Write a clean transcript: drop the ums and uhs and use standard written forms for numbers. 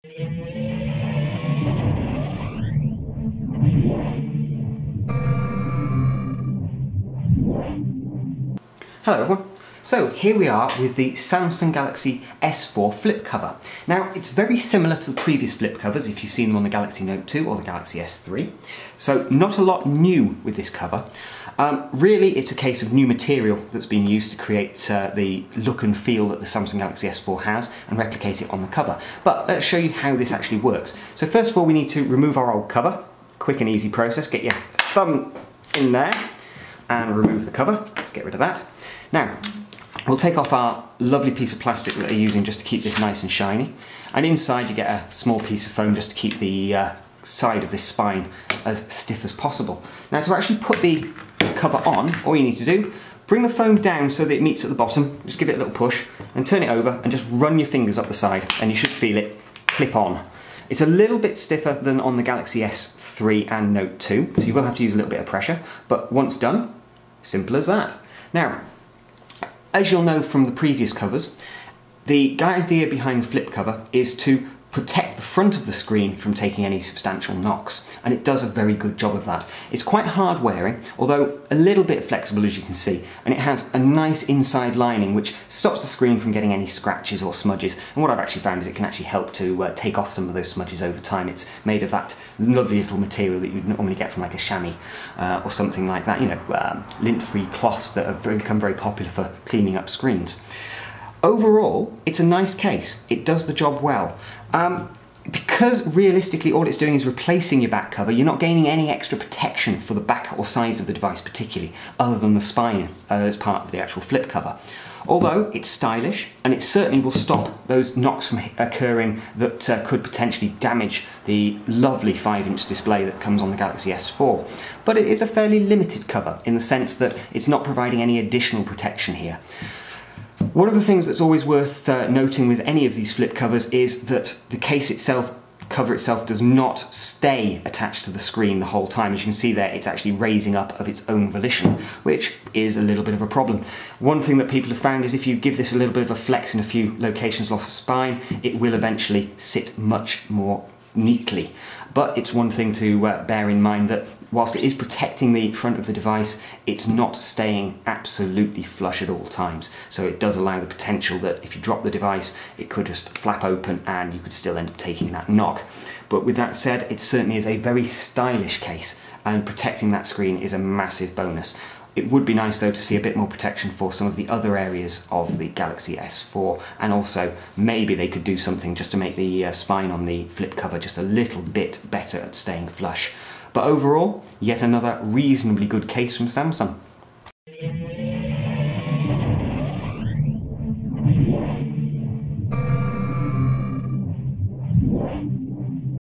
Hello everyone. So here we are with the Samsung Galaxy S4 flip cover. Now it's very similar to the previous flip covers if you've seen them on the Galaxy Note 2 or the Galaxy S3. So not a lot new with this cover. Really it's a case of new material that's been used to create the look and feel that the Samsung Galaxy S4 has and replicate it on the cover. But let's show you how this actually works. So first of all we need to remove our old cover. Quick and easy process. Get your thumb in there and remove the cover. Let's get rid of that. Now, we'll take off our lovely piece of plastic that we're using just to keep this nice and shiny. And inside you get a small piece of foam just to keep the side of this spine as stiff as possible. Now to actually put the cover on, all you need to do, bring the foam down so that it meets at the bottom, just give it a little push, and turn it over and just run your fingers up the side and you should feel it clip on. It's a little bit stiffer than on the Galaxy S3 and Note 2, so you will have to use a little bit of pressure, but once done, simple as that. Now, as you'll know from the previous covers, the idea behind the flip cover is to protect the front of the screen from taking any substantial knocks, and it does a very good job of that. It's quite hard wearing, although a little bit flexible as you can see, and it has a nice inside lining which stops the screen from getting any scratches or smudges. And what I've actually found is it can actually help to take off some of those smudges over time. It's made of that lovely little material that you'd normally get from like a chamois or something like that, you know, lint-free cloths that have become very popular for cleaning up screens. Overall, it's a nice case. It does the job well. Because realistically all it's doing is replacing your back cover, you're not gaining any extra protection for the back or sides of the device particularly, other than the spine as part of the actual flip cover. Although it's stylish, and it certainly will stop those knocks from occurring that could potentially damage the lovely 5-inch display that comes on the Galaxy S4. But it is a fairly limited cover in the sense that it's not providing any additional protection here. One of the things that's always worth noting with any of these flip covers is that the case itself, cover itself, does not stay attached to the screen the whole time. As you can see there, it's actually raising up of its own volition, which is a little bit of a problem. One thing that people have found is if you give this a little bit of a flex in a few locations along the spine, it will eventually sit much more neatly. But it's one thing to bear in mind that whilst it is protecting the front of the device, it's not staying absolutely flush at all times. So it does allow the potential that if you drop the device, it could just flap open and you could still end up taking that knock. But with that said, it certainly is a very stylish case, and protecting that screen is a massive bonus. It would be nice though to see a bit more protection for some of the other areas of the Galaxy S4, and also maybe they could do something just to make the spine on the flip cover just a little bit better at staying flush. But overall, yet another reasonably good case from Samsung.